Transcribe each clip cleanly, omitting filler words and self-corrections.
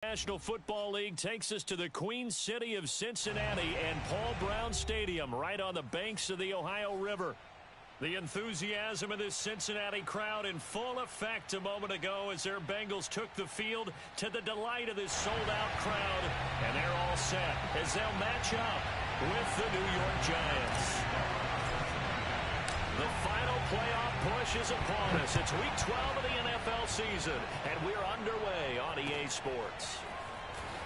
National Football League takes us to the Queen City of Cincinnati and Paul Brown Stadium right on the banks of the Ohio River. The enthusiasm of this Cincinnati crowd in full effect a moment ago as their Bengals took the field to the delight of this sold-out crowd. And they're all set as they'll match up with the New York Giants. The final playoff push is upon us. It's Week 12 of the NFL season, and we're underway on EA Sports.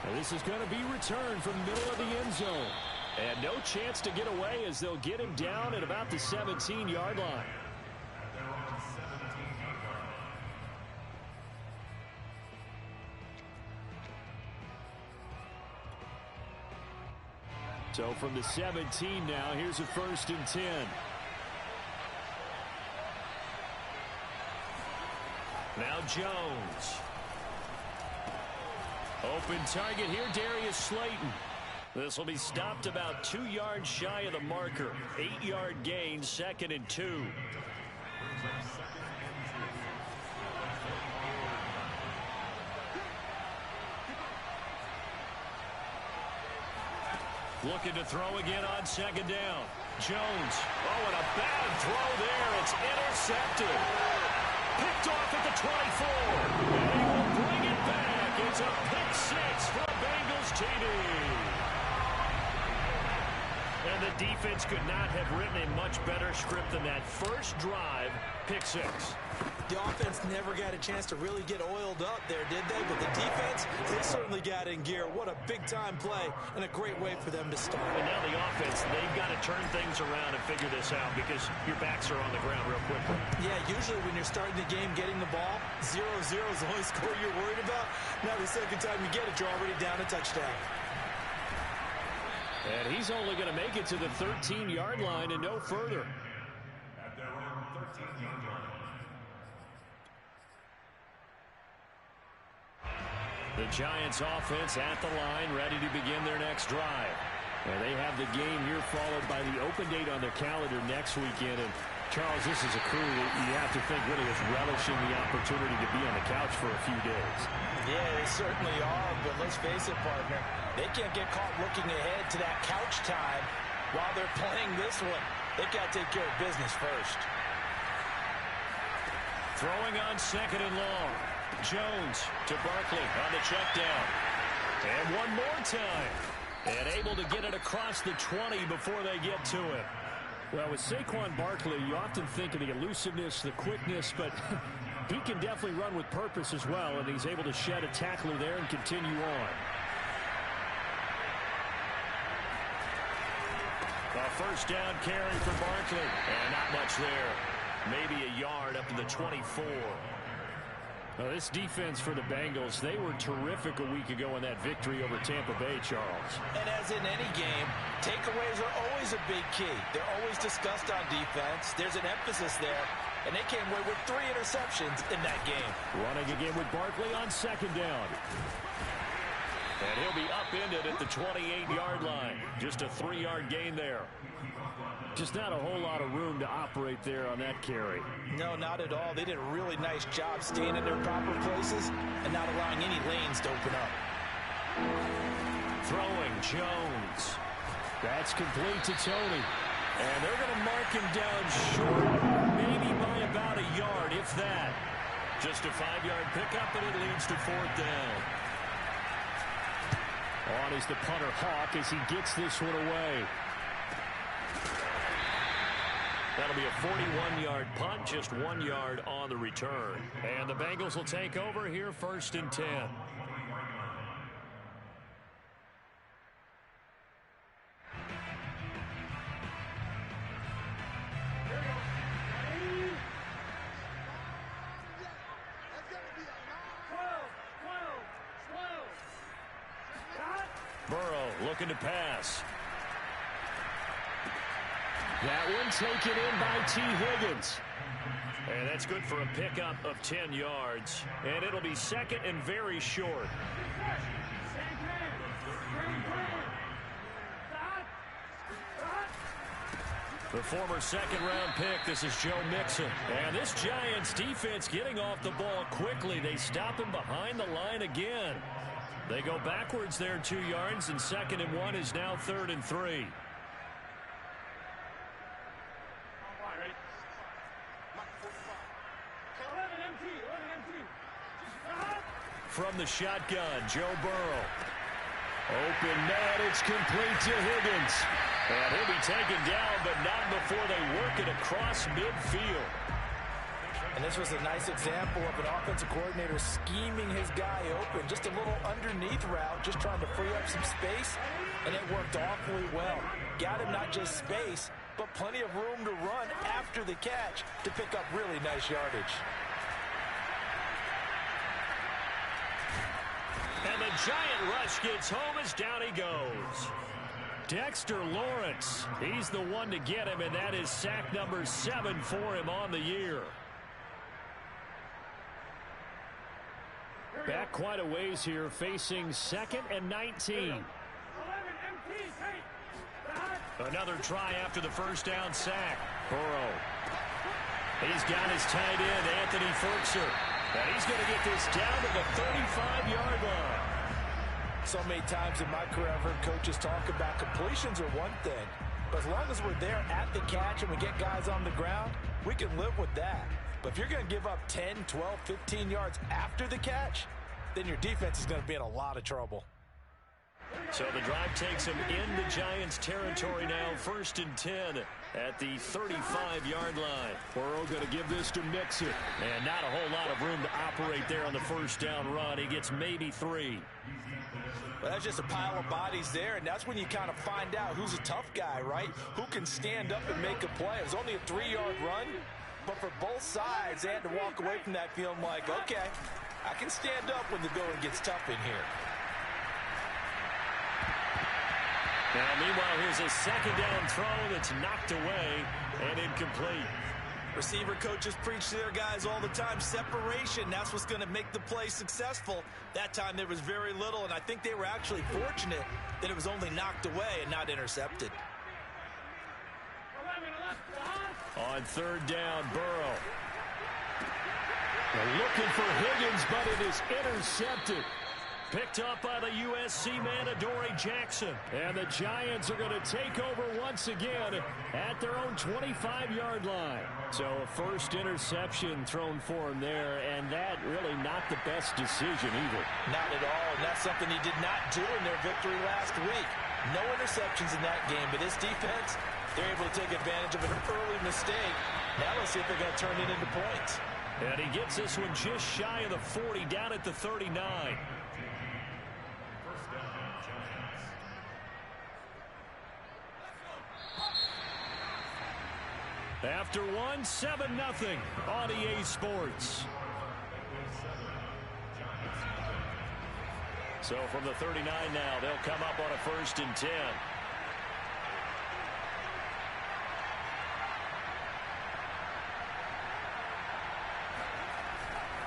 Now this is going to be returned from the middle of the end zone. And no chance to get away as they'll get him down at about the 17-yard line. So from the 17 now, here's a 1st and 10. Now Jones. Open target here, Darius Slayton. This will be stopped about 2 yards shy of the marker. 8-yard gain, 2nd and 2. Looking to throw again on 2nd down. Jones. Oh, and a bad throw there. It's intercepted. Picked off at the 24. And he will bring it back. It's a pick 6 for a Bengals TD. And the defense could not have written a much better script than that. First drive, pick 6. The offense never got a chance to really get oiled up there, did they? But the defense, they certainly got in gear. What a big-time play and a great way for them to start. And now the offense, they've got to turn things around and figure this out because your backs are on the ground real quickly. Yeah, usually when you're starting the game getting the ball, 0-0 is the only score you're worried about. Now the second time you get it, you're already down a touchdown. And he's only going to make it to the 13-yard line and no further. At their own 13-yard line. The Giants offense at the line, ready to begin their next drive. And they have the game here followed by the open date on their calendar next weekend. And Charles, this is a crew that you have to think really is relishing the opportunity to be on the couch for a few days. Yeah, they certainly are, but let's face it, partner. They can't get caught looking ahead to that couch time while they're playing this one. They've got to take care of business first. Throwing on 2nd and long. Jones to Barkley on the check down. And one more time. And able to get it across the 20 before they get to it. Well, with Saquon Barkley, you often think of the elusiveness, the quickness, but he can definitely run with purpose as well, and he's able to shed a tackler there and continue on. A first down carry for Barkley. And not much there. Maybe a yard up to the 24. Well, this defense for the Bengals, they were terrific a week ago in that victory over Tampa Bay, Charles. And as in any game, takeaways are always a big key. They're always discussed on defense. There's an emphasis there, and they came away with 3 interceptions in that game. Running again with Barkley on 2nd down. And he'll be upended at the 28-yard line. Just a 3-yard gain there. Just not a whole lot of room to operate there on that carry. No, not at all. They did a really nice job staying in their proper places and not allowing any lanes to open up. Throwing Jones. That's complete to Tony. And they're going to mark him down short, maybe by about a yard, if that. Just a 5-yard pickup, and it leads to 4th down. On is the punter Hawk as he gets this one away. That'll be a 41-yard punt, just 1 yard on the return. And the Bengals will take over here, 1st and 10. Burrow looking to pass. That one taken in by T. Higgins. And that's good for a pickup of 10 yards. And it'll be 2nd and very short. The former second-round pick, this is Joe Mixon. And this Giants defense getting off the ball quickly. They stop him behind the line again. They go backwards there 2 yards, and 2nd and 1 is now 3rd and 3. From the shotgun, Joe Burrow. Open man, it's complete to Higgins. And he'll be taken down, but not before they work it across midfield. And this was a nice example of an offensive coordinator scheming his guy open. Just a little underneath route, just trying to free up some space, and it worked awfully well. Got him not just space, but plenty of room to run after the catch to pick up really nice yardage. And the giant rush gets home as down he goes. Dexter Lawrence, he's the one to get him, and that is sack number 7 for him on the year. Back quite a ways here, facing 2nd and 19. Another try after the first down sack. Burrow. He's got his tight end, Anthony Ferkser. And he's going to get this down to the 35-yard line. So many times in my career I've heard coaches talk about completions are one thing, but as long as we're there at the catch and we get guys on the ground, we can live with that. But if you're going to give up 10, 12, 15 yards after the catch, then your defense is going to be in a lot of trouble. So the drive takes him into Giants territory now, 1st and 10 at the 35-yard line. Burrow going to give this to Mixon. And not a whole lot of room to operate there on the first down run. He gets maybe 3. Well, that's just a pile of bodies there, and that's when you kind of find out who's a tough guy, right? Who can stand up and make a play. It was only a 3-yard run, but for both sides, they had to walk away from that feeling like, okay, I can stand up when the going gets tough in here. Now, meanwhile, here's a 2nd down throw that's knocked away and incomplete. Receiver coaches preach to their guys all the time. Separation, that's what's going to make the play successful. That time there was very little, and I think they were actually fortunate that it was only knocked away and not intercepted. On 3rd down, Burrow. They're looking for Higgins, but it is intercepted. Picked up by the USC man, Adoree Jackson. And the Giants are going to take over once again at their own 25-yard line. So a first interception thrown for him there, and that really not the best decision either. Not at all, and that's something he did not do in their victory last week. No interceptions in that game, but his defense, they're able to take advantage of an early mistake. Now let's see if they're going to turn it into points. And he gets this one just shy of the 40, down at the 39. After one, 7-0 on EA Sports. So from the 39 now, they'll come up on a 1st and 10.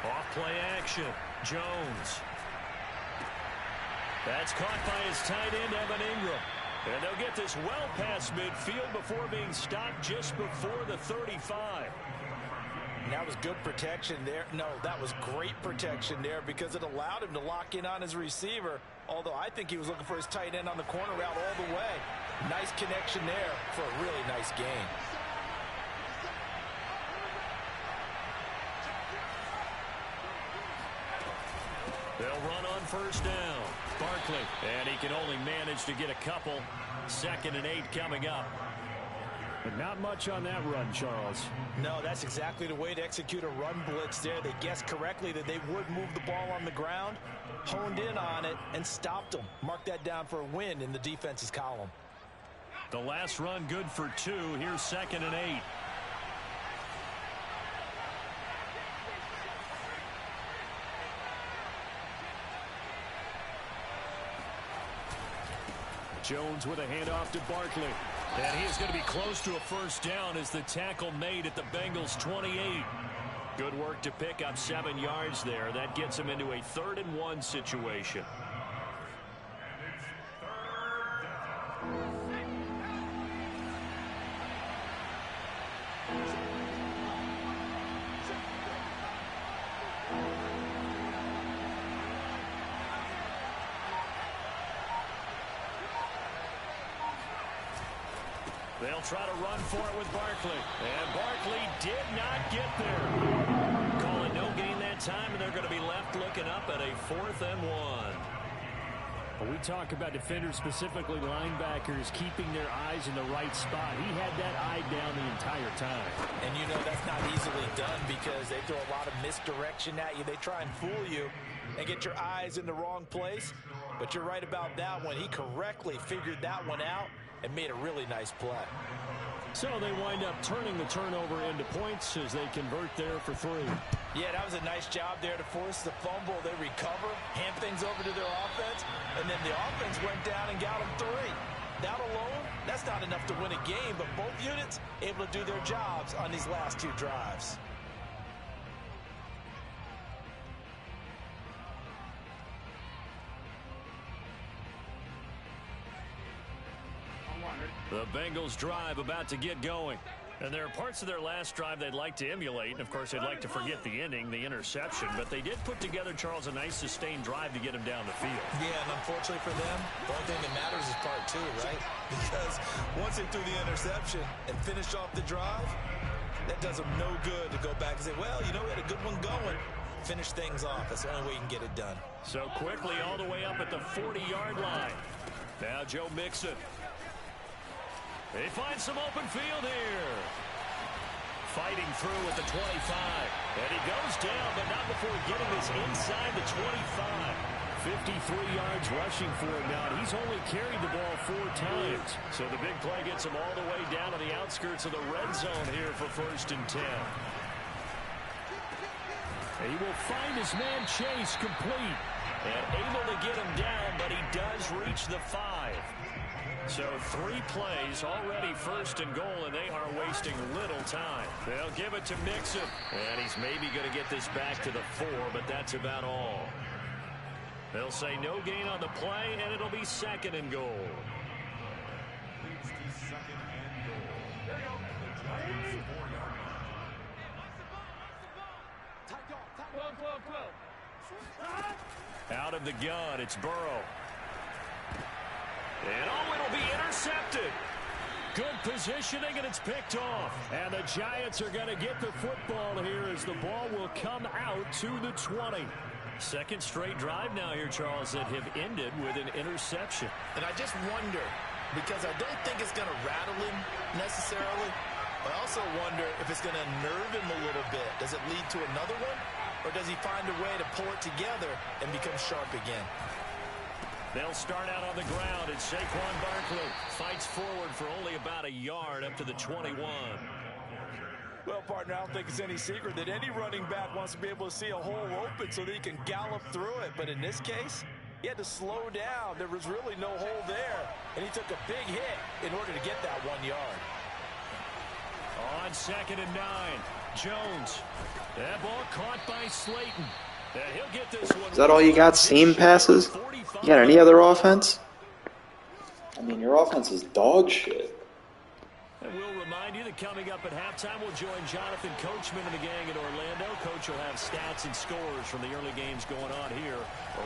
Off-play action. Jones. That's caught by his tight end, Evan Ingram. And they'll get this well past midfield before being stopped just before the 35. And that was good protection there. No, that was great protection there because it allowed him to lock in on his receiver, although I think he was looking for his tight end on the corner route all the way. Nice connection there for a really nice gain. They'll run on 1st down. Barkley, and he can only manage to get a couple. 2nd and 8 coming up. But not much on that run, Charles. No, that's exactly the way to execute a run blitz there. They guessed correctly that they would move the ball on the ground, honed in on it, and stopped them. Mark that down for a win in the defense's column. The last run good for 2. Here's 2nd and 8. Jones with a handoff to Barkley. And he is going to be close to a 1st down as the tackle made at the Bengals 28. Good work to pick up 7 yards there. That gets him into a 3rd and 1 situation. They'll try to run for it with Barkley. And Barkley did not get there. Calling no gain that time, and they're going to be left looking up at a 4th and 1. When we talk about defenders, specifically linebackers, keeping their eyes in the right spot. He had that eye down the entire time. And you know that's not easily done because they throw a lot of misdirection at you. They try and fool you and get your eyes in the wrong place. But you're right about that one. He correctly figured that one out and made a really nice play. So they wind up turning the turnover into points as they convert there for 3. Yeah, that was a nice job there to force the fumble. They recover, hand things over to their offense, and then the offense went down and got them 3. That alone, that's not enough to win a game, but both units able to do their jobs on these last 2 drives. The Bengals drive about to get going. And there are parts of their last drive they'd like to emulate. And, of course, they'd like to forget the ending, the interception. But they did put together, Charles, a nice sustained drive to get him down the field. Yeah, and unfortunately for them, the only thing that matters is part 2, right? Because once they threw the interception and finished off the drive, that does them no good to go back and say, well, you know, we had a good one going. Finish things off. That's the only way you can get it done. So quickly all the way up at the 40-yard line. Now Joe Mixon. They find some open field here. Fighting through at the 25. And he goes down, but not before getting this inside the 25. 53 yards rushing for him now. He's only carried the ball 4 times. So the big play gets him all the way down to the outskirts of the red zone here for 1st and 10. He will find his man Chase complete. And able to get him down, but he does reach the 5. So 3 plays already 1st and goal, and they are wasting little time. They'll give it to Mixon. And he's maybe going to get this back to the 4, but that's about all. They'll say no gain on the play, and it'll be 2nd and goal. Out of the gun, it's Burrow. And it'll be intercepted. Good positioning, and it's picked off. And the Giants are going to get the football here as the ball will come out to the 20. 2nd straight drive now here, Charles, that have ended with an interception. And I just wonder, because I don't think it's going to rattle him necessarily, but I also wonder if it's going to nerve him a little bit. Does it lead to another one? Or does he find a way to pull it together and become sharp again? They'll start out on the ground, and Saquon Barkley fights forward for only about a yard up to the 21. Well, partner, I don't think it's any secret that any running back wants to be able to see a hole open so that he can gallop through it. But in this case, he had to slow down. There was really no hole there, and he took a big hit in order to get that 1 yard. On 2nd and 9, Jones. That ball caught by Slayton. And he'll get this one. Is that all you got? Seam passes? You got any other offense? I mean, your offense is dog shit. And we'll remind you that coming up at halftime, we'll join Jonathan Coachman and the gang in Orlando. Coach will have stats and scores from the early games going on here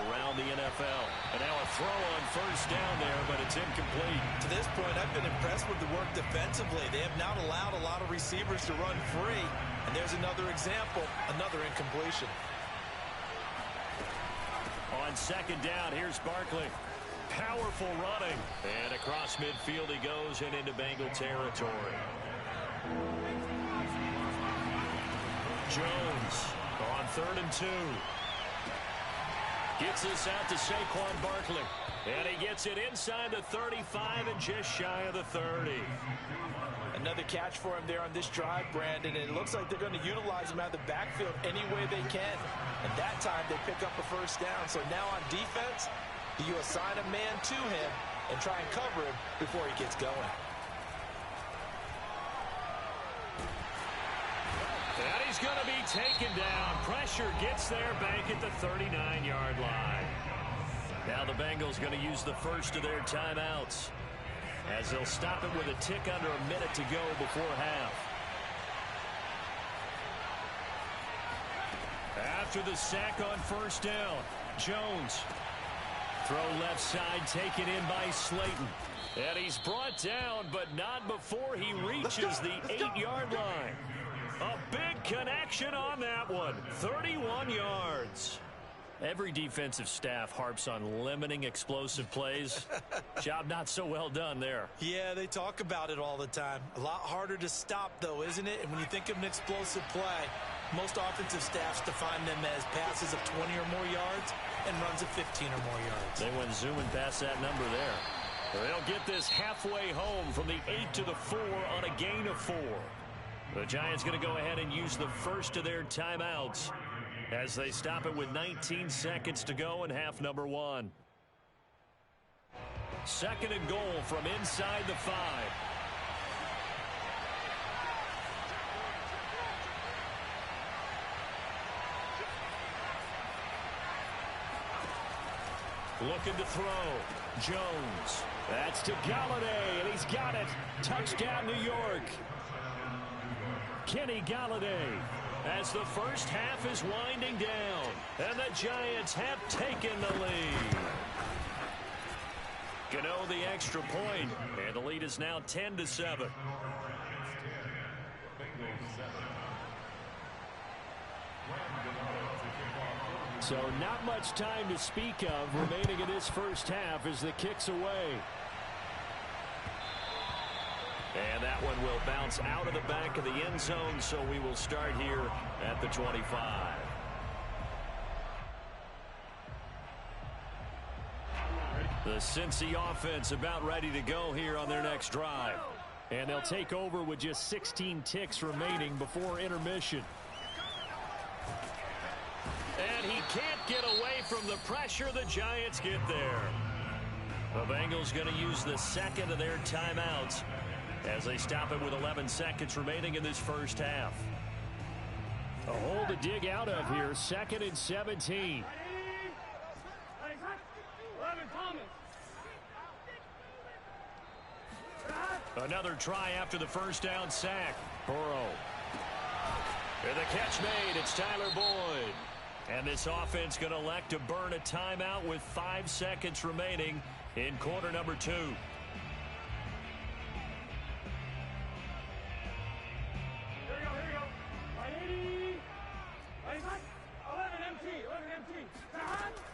around the NFL. And now a throw on 1st down there, but it's incomplete. To this point, I've been impressed with the work defensively. They have not allowed a lot of receivers to run free. And there's another example, another incompletion. On 2nd down, here's Barkley. Powerful running. And across midfield he goes and into Bengal territory. Jones on 3rd and 2. Gets this out to Saquon Barkley. And he gets it inside the 35 and just shy of the 30. Another catch for him there on this drive, Brandon. And it looks like they're going to utilize him out of the backfield any way they can. And that time they pick up a 1st down. So now on defense, you assign a man to him and try and cover him before he gets going. And he's going to be taken down. Pressure gets there back at the 39-yard line. Now the Bengals going to use the 1st of their timeouts, as they'll stop it with a tick under a minute to go before half. After the sack on 1st down, Jones Throw left side taken in by Slayton. And he's brought down, but not before he reaches the 8-yard line. A big connection on that one. 31 yards. Every defensive staff harps on limiting explosive plays. Job not so well done there. Yeah, they talk about it all the time. A lot harder to stop, though, isn't it? And when you think of an explosive play, most offensive staffs define them as passes of 20 or more yards and runs of 15 or more yards. They went zooming past that number there. They'll get this halfway home from the 8 to the 4 on a gain of 4. The Giants going to go ahead and use the first of their timeouts as they stop it with 19 seconds to go in half number 1. Second and goal from inside the 5. Looking to throw. Jones. That's to Galladay, and he's got it. Touchdown, New York. Kenny Galladay as the first half is winding down, and the Giants have taken the lead. Gano the extra point, and the lead is now 10-7. So not much time to speak of remaining in this first half as the kick's away. And that one will bounce out of the back of the end zone, so we will start here at the 25. The Cincy offense about ready to go here on their next drive. And they'll take over with just 16 ticks remaining before intermission. And he can't get away from the pressure. The Giants get there. The Bengals going to use the second of their timeouts as they stop it with 11 seconds remaining in this first half. A hole to dig out of here. 2nd and 17. Another try after the first down sack. Burrow. And the catch made. It's Tyler Boyd. And this offense going to elect to burn a timeout with 5 seconds remaining in quarter number 2.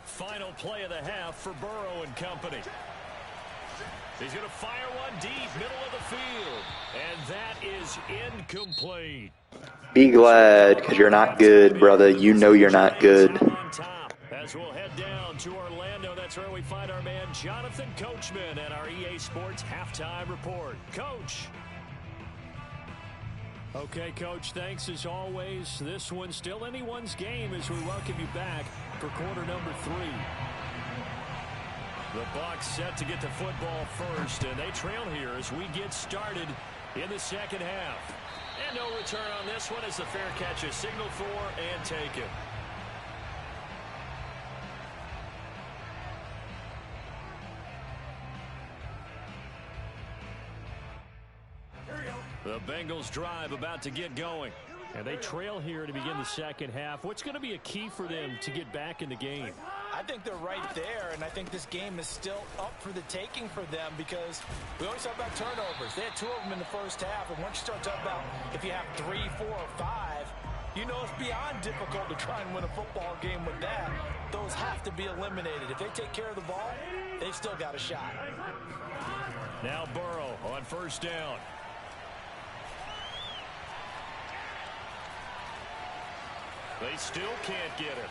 Final play of the half for Burrow and company. He's going to fire one deep, middle of the field. And that is incomplete. Be glad, because you're not good, brother. You know you're not good. As we'll head down to Orlando, that's where we find our man Jonathan Coachman at our EA Sports Halftime Report. Coach. Okay, Coach, thanks as always. This one's still anyone's game as we welcome you back for quarter number 3. The Bucs set to get the football first, and they trail here as we get started in the second half. And no return on this one as the fair catch is signaled for and taken. The Bengals drive about to get going. And they trail here to begin the second half. What's going to be a key for them to get back in the game? I think they're right there, and I think this game is still up for the taking for them because we always talk about turnovers. They had 2 of them in the first half, and once you start talking about if you have 3, 4, or 5, you know it's beyond difficult to try and win a football game with that. Those have to be eliminated. If they take care of the ball, they've still got a shot. Now Burrow on first down. They still can't get it.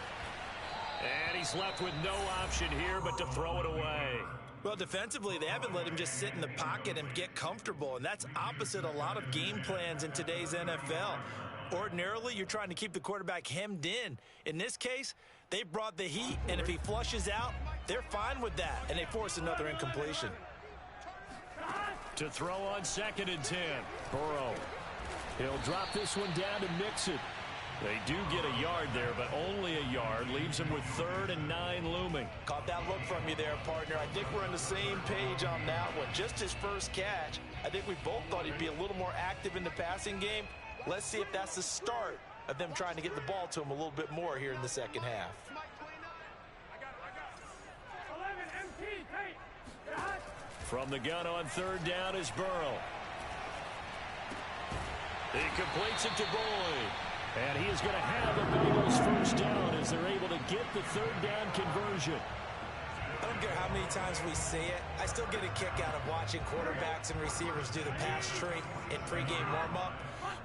And he's left with no option here but to throw it away. Well, defensively, they haven't let him just sit in the pocket and get comfortable, and that's opposite a lot of game plans in today's NFL. Ordinarily, you're trying to keep the quarterback hemmed in. In this case, they brought the heat, and if he flushes out, they're fine with that, and they force another incompletion. To throw on 2nd and 10. Burrow. He'll drop this one down to Mixon. They do get a yard there, but only a yard. Leaves him with 3rd and 9 looming. Caught that look from you there, partner. I think we're on the same page on that one. Just his first catch. I think we both thought he'd be a little more active in the passing game. Let's see if that's the start of them trying to get the ball to him a little bit more here in the second half. From the gun on third down is Burrow. He completes it to Boyd. And he is going to have the Bengals first down as they're able to get the third down conversion. I don't care how many times we see it. I still get a kick out of watching quarterbacks and receivers do the pass tree in pregame warm-up.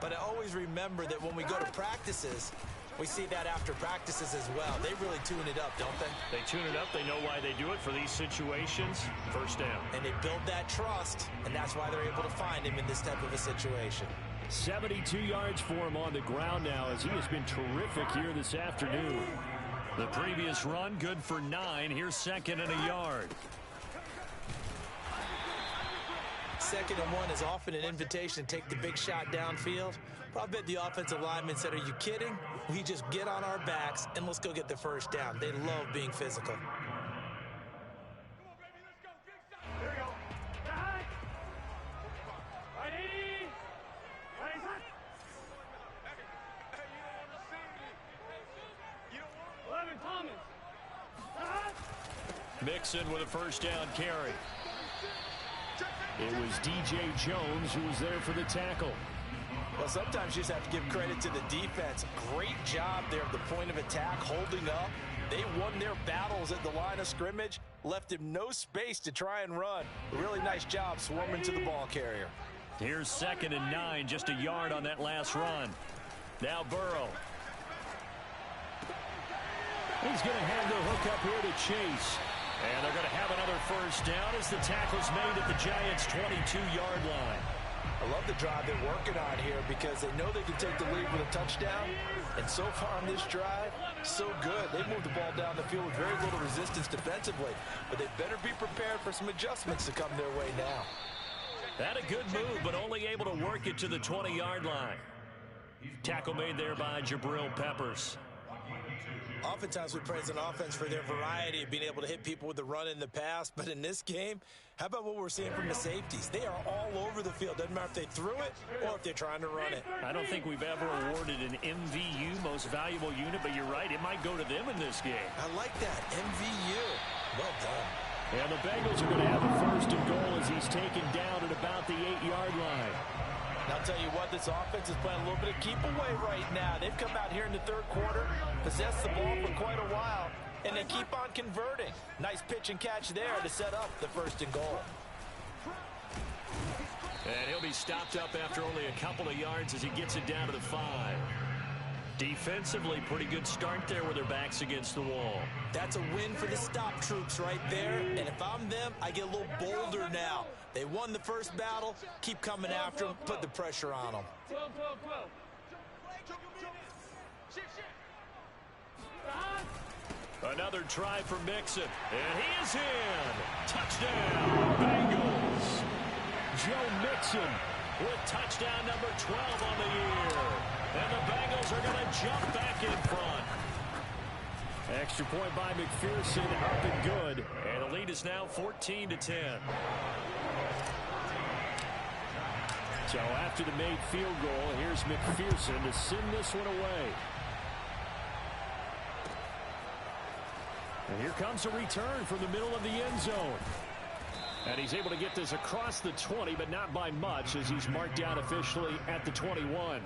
But I always remember that when we go to practices, we see that after practices as well. They really tune it up, don't they? They tune it up. They know why they do it for these situations. First down. And they build that trust, and that's why they're able to find him in this type of a situation. 72 yards for him on the ground now as he has been terrific here this afternoon. The previous run, good for 9. Here's second and a yard. 2nd and 1 is often an invitation to take the big shot downfield. But I bet the offensive lineman said, are you kidding? We just get on our backs and let's go get the first down. They love being physical. Mixon with a first down carry. It was DJ Jones who was there for the tackle. Well, sometimes you just have to give credit to the defense. Great job there at the point of attack, holding up. They won their battles at the line of scrimmage, left him no space to try and run. Really nice job swarming to the ball carrier. Here's 2nd and 9, just a yard on that last run. Now Burrow. He's going to have the hook up here to Chase. And they're going to have another first down as the tackle's made at the Giants' 22-yard line. I love the drive they're working on here because they know they can take the lead with a touchdown. And so far on this drive, so good. They moved the ball down the field with very little resistance defensively. But they better be prepared for some adjustments to come their way now. Had a good move, but only able to work it to the 20-yard line. Tackle made there by Jabril Peppers. Oftentimes we praise an offense for their variety of being able to hit people with the run in the pass. But in this game, how about what we're seeing from the safeties? They are all over the field. Doesn't matter if they threw it or if they're trying to run it. I don't think we've ever awarded an MVU, most valuable unit, but you're right, it might go to them in this game. I like that, MVU. Well done. And the Bengals are going to have a first and goal as he's taken down at about the 8-yard line. And I'll tell you what, this offense is playing a little bit of keep away right now. They've come out here in the third quarter, possessed the ball for quite a while, and they keep on converting. Nice pitch and catch there to set up the first and goal. And he'll be stopped up after only a couple of yards as he gets it down to the 5. Defensively, pretty good start there with their backs against the wall. That's a win for the stop troops right there. And if I'm them, I get a little bolder now. They won the first battle. Keep coming after them. Put the pressure on them. Another try for Mixon. And he is in. Touchdown, Bengals. Joe Mixon with touchdown number 12 on the year. And the Bengals are going to jump back in front. Extra point by McPherson, up and good. And the lead is now 14-10. So after the made field goal, here's McPherson to send this one away. And here comes a return from the middle of the end zone. And he's able to get this across the 20, but not by much as he's marked down officially at the 21.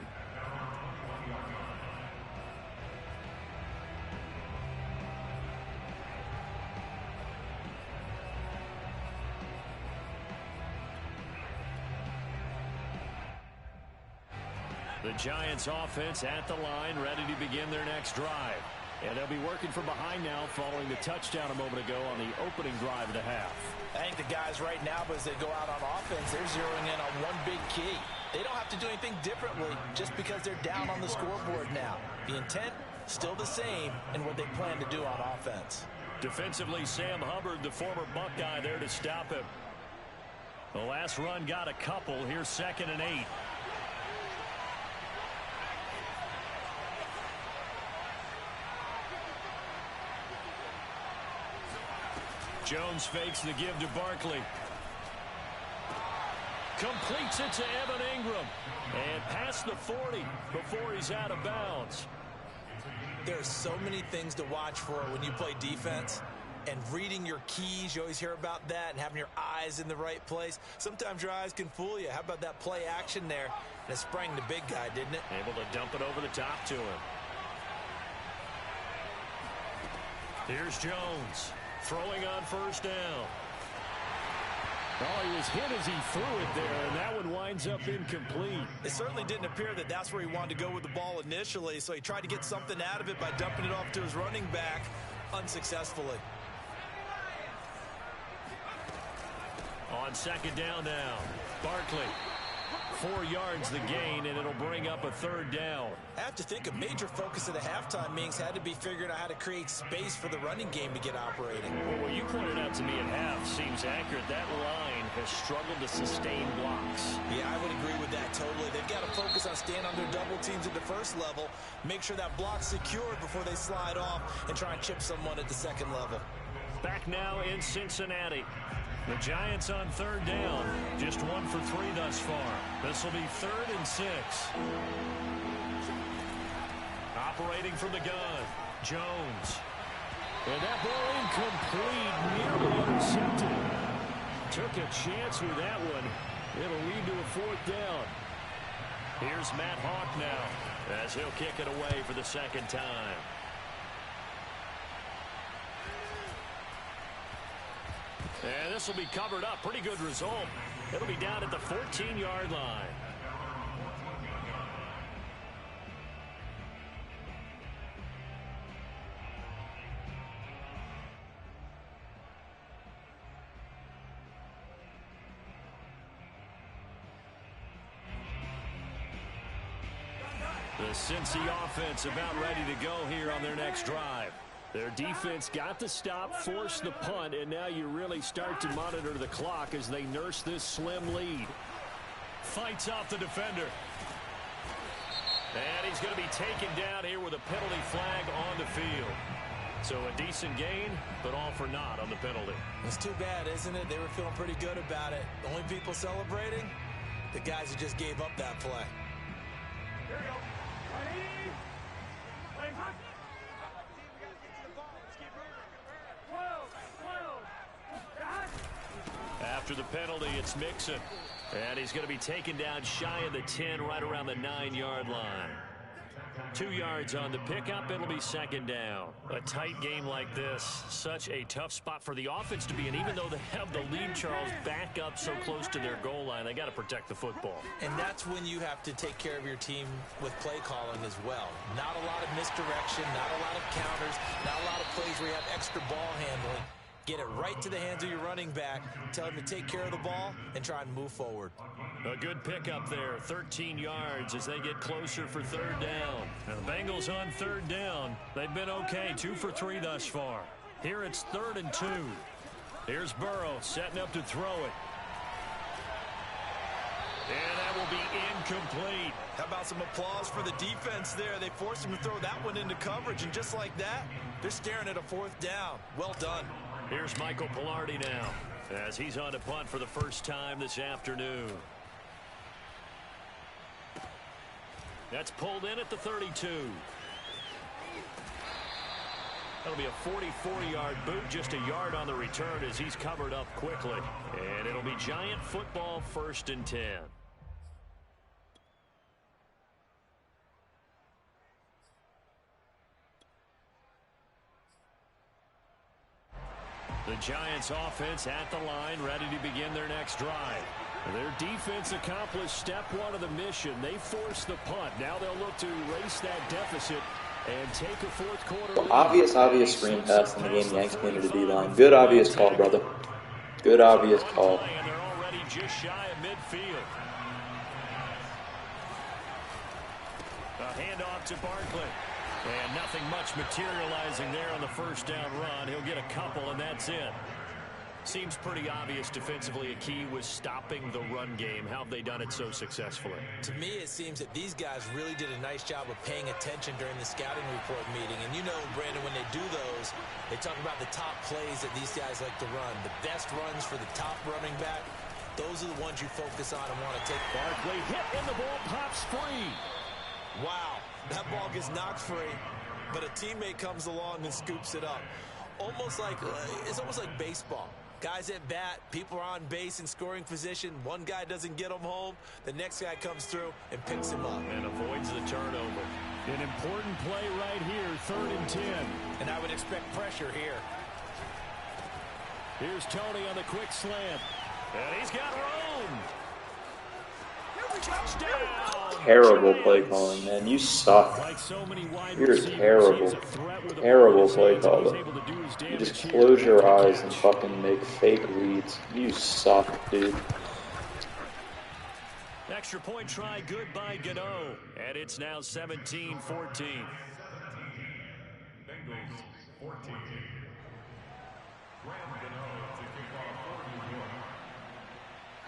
The Giants offense at the line, ready to begin their next drive. And they'll be working from behind now following the touchdown a moment ago on the opening drive of the half. I think the guys right now, as they go out on offense, they're zeroing in on one big key. They don't have to do anything differently just because they're down on the scoreboard now. The intent, still the same in what they plan to do on offense. Defensively, Sam Hubbard, the former Buckeye, there to stop him. The last run got a couple. Here's 2nd and 8. Jones fakes the give to Barkley. Completes it to Evan Ingram. And past the 40 before he's out of bounds. There's so many things to watch for when you play defense. And reading your keys, you always hear about that, and having your eyes in the right place. Sometimes your eyes can fool you. How about that play action there? And it sprang the big guy, didn't it? Able to dump it over the top to him. Here's Jones throwing on first down. Oh, he was hit as he threw it there, and that one winds up incomplete. It certainly didn't appear that that's where he wanted to go with the ball initially, so he tried to get something out of it by dumping it off to his running back unsuccessfully. On second down now, Barkley. 4 yards the gain, and it'll bring up a third down. I have to think a major focus of the halftime meetings had to be figuring out how to create space for the running game to get operating. Well, what you pointed out to me at half seems accurate. That line has struggled to sustain blocks. Yeah, I would agree with that totally. They've got to focus on staying on their double teams at the first level, make sure that block's secured before they slide off and try and chip someone at the second level. Back now in Cincinnati. The Giants on third down. Just 1 for 3 thus far. This will be 3rd and 6. Operating from the gun, Jones. And that ball incomplete, nearly intercepted. Took a chance with that one. It'll lead to a 4th down. Here's Matt Hawk now, as he'll kick it away for the second time. And this will be covered up. Pretty good result. It'll be down at the 14-yard line. The Cincy offense about ready to go here on their next drive. Their defense got the stop, forced the punt, and now you really start to monitor the clock as they nurse this slim lead. Fights off the defender. And he's going to be taken down here with a penalty flag on the field. So a decent gain, but all for naught on the penalty. It's too bad, isn't it? They were feeling pretty good about it. The only people celebrating, the guys who just gave up that play. Here we go. Ready? Play hockey. After the penalty, it's Mixon. And he's going to be taken down shy of the 10, right around the 9-yard line. 2 yards on the pickup. It'll be second down. A tight game like this, such a tough spot for the offense to be in. Even though they have the lead, Charles, back up so close to their goal line, they got to protect the football. And that's when you have to take care of your team with play calling as well. Not a lot of misdirection, not a lot of counters, not a lot of plays where you have extra ball handling. Get it right to the hands of your running back. Tell him to take care of the ball and try and move forward. A good pickup there, 13 yards as they get closer for third down. Now the Bengals on third down. They've been okay, 2 for 3 thus far. Here it's 3rd and 2. Here's Burrow setting up to throw it. And that will be incomplete. How about some applause for the defense there? They forced him to throw that one into coverage, and just like that, they're staring at a 4th down. Well done. Here's Michael Pilardi now, as he's on to punt for the first time this afternoon. That's pulled in at the 32. That'll be a 44-yard boot, just a yard on the return as he's covered up quickly. And it'll be Giant football, 1st and 10. The Giants offense at the line, ready to begin their next drive. Their defense accomplished step 1 of the mission. They forced the punt. Now they'll look to erase that deficit and take a 4th quarter lead. Obvious screen pass in the game. Yanks clean to the D-line. Good obvious call, brother. Good obvious call. And they're already just shy of midfield. A handoff to Barkley. And nothing much materializing there on the first down run. He'll get a couple, and that's it. Seems pretty obvious defensively a key was stopping the run game. How have they done it so successfully? To me, it seems that these guys really did a nice job of paying attention during the scouting report meeting. And you know, Brandon, when they do those, they talk about the top plays that these guys like to run. The best runs for the top running back, those are the ones you focus on and want to take. Barkley hit and the ball pops free. Wow, that ball gets knocked free, but a teammate comes along and scoops it up. It's almost like baseball. Guys at bat, people are on base in scoring position. One guy doesn't get him home. The next guy comes through and picks him up. And avoids the turnover. An important play right here, 3rd and 10. And I would expect pressure here. Here's Tony on the quick slant. And he's got room. Touchdown. Terrible play calling, man. You suck. Like so many wide You're receivers, terrible. he's a threat with the Terrible ball. play He's able caller. to do his You just damage here. close your eyes and fucking make fake reads. You suck, dude. Extra point try good by Gano. And it's now 17-14. Bengals 14.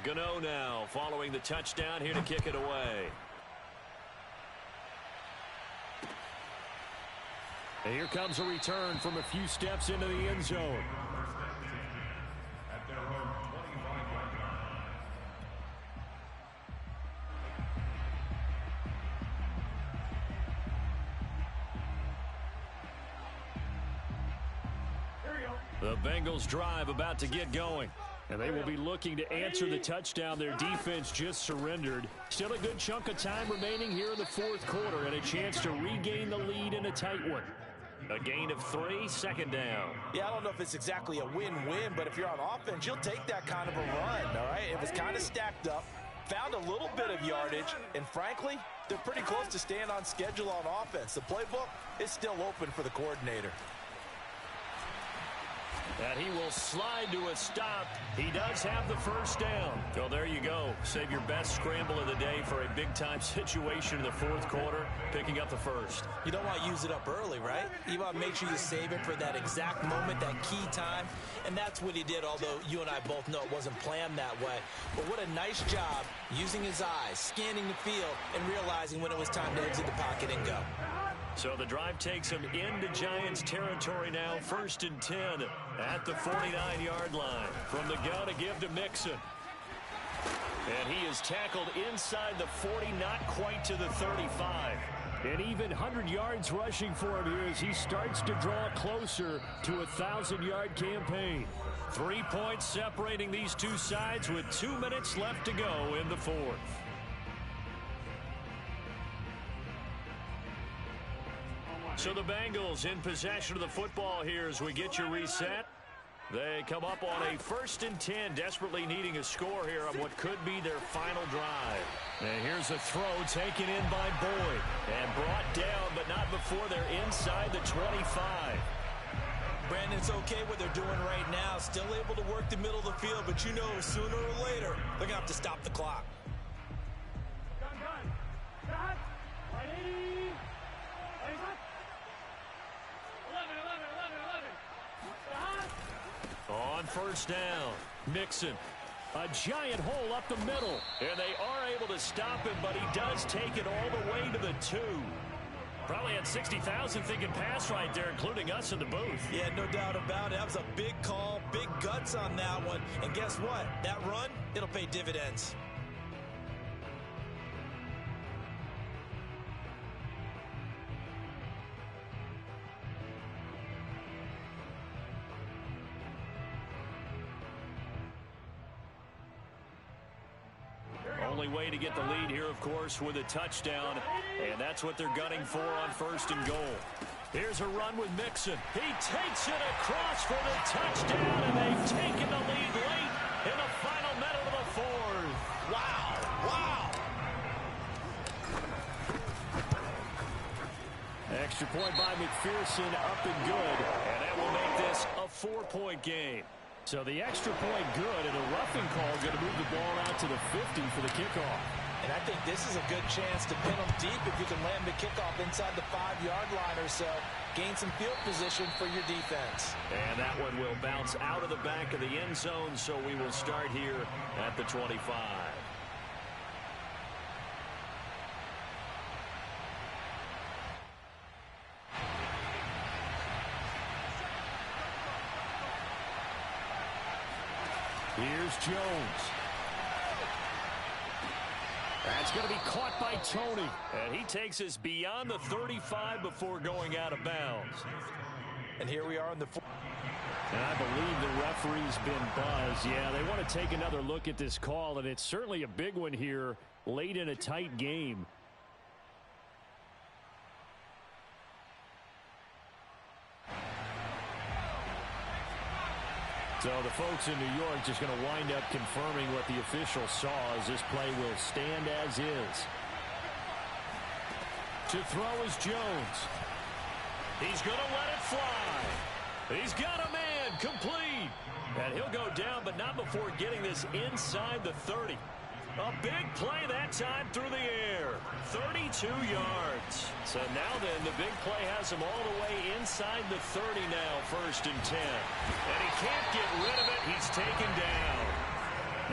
Gano now following the touchdown here to kick it away. And here comes a return from a few steps into the end zone. At their own 25-yard line. The Bengals drive about to get going. And they will be looking to answer the touchdown their defense just surrendered. Still a good chunk of time remaining here in the 4th quarter and a chance to regain the lead in a tight one. A gain of 3, 2nd down. Yeah, I don't know if it's exactly a win-win, but if you're on offense, you'll take that kind of a run, all right? If it's kind of stacked up, found a little bit of yardage, and frankly, they're pretty close to staying on schedule on offense. The playbook is still open for the coordinator. And he will slide to a stop. He does have the 1st down. So there you go. Save your best scramble of the day for a big-time situation in the 4th quarter, picking up the 1st. You don't want to use it up early, right? You want to make sure you save it for that exact moment, that key time. And that's what he did, although you and I both know it wasn't planned that way. But what a nice job using his eyes, scanning the field, and realizing when it was time to exit the pocket and go. So the drive takes him into Giants territory now, 1st and 10 at the 49-yard line. From the gun to give to Mixon. And he is tackled inside the 40, not quite to the 35. And even 100 yards rushing for him here as he starts to draw closer to a 1,000-yard campaign. 3 points separating these two sides with 2 minutes left to go in the 4th. So the Bengals in possession of the football here as we get you reset. They come up on a 1st and 10, desperately needing a score here on what could be their final drive. And here's a throw taken in by Boyd and brought down, but not before they're inside the 25. Brandon, it's okay what they're doing right now. Still able to work the middle of the field, but you know sooner or later they're going to have to stop the clock. On 1st down, Mixon. A giant hole up the middle. And they are able to stop him, but he does take it all the way to the 2. Probably had 60,000 thinking pass right there, including us in the booth. Yeah, no doubt about it. That was a big call, big guts on that one. And guess what? That run, it'll pay dividends. Only way to get the lead here, of course, with a touchdown. And that's what they're gunning for on 1st and goal. Here's a run with Mixon. He takes it across for the touchdown, and they've taken the lead late in the final minute of the 4th. Wow, wow. Extra point by McPherson, up and good. And that will make this a 4-point game. So the extra point good, and a roughing call going to move the ball out to the 50 for the kickoff. And I think this is a good chance to pin them deep if you can land the kickoff inside the 5-yard line or so. Gain some field position for your defense. And that one will bounce out of the back of the end zone, so we will start here at the 25. Here's Jones. That's going to be caught by Tony. And he takes us beyond the 35 before going out of bounds. And here we are in the fourth. And I believe the referee's been buzzed. Yeah, they want to take another look at this call, and it's certainly a big one here late in a tight game. So the folks in New York just going to wind up confirming what the official saw as this play will stand as is. To throw is Jones. He's going to let it fly. He's got a man complete. And he'll go down, but not before getting this inside the 30. A big play that time through the air. 32 yards. So now then, the big play has him all the way inside the 30 now, 1st and 10. And he can't get rid of it. He's taken down.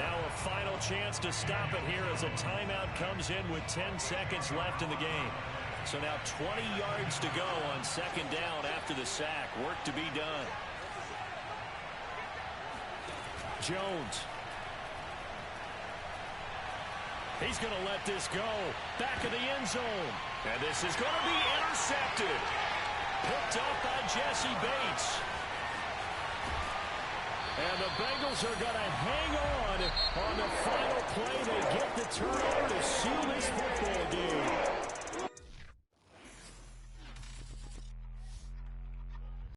Now a final chance to stop it here as a timeout comes in with 10 seconds left in the game. So now 20 yards to go on 2nd down after the sack. Work to be done. Jones. He's going to let this go. Back of the end zone. And this is going to be intercepted. Picked up by Jesse Bates. And the Bengals are going to hang on the final play. They get the turnover to seal this football game.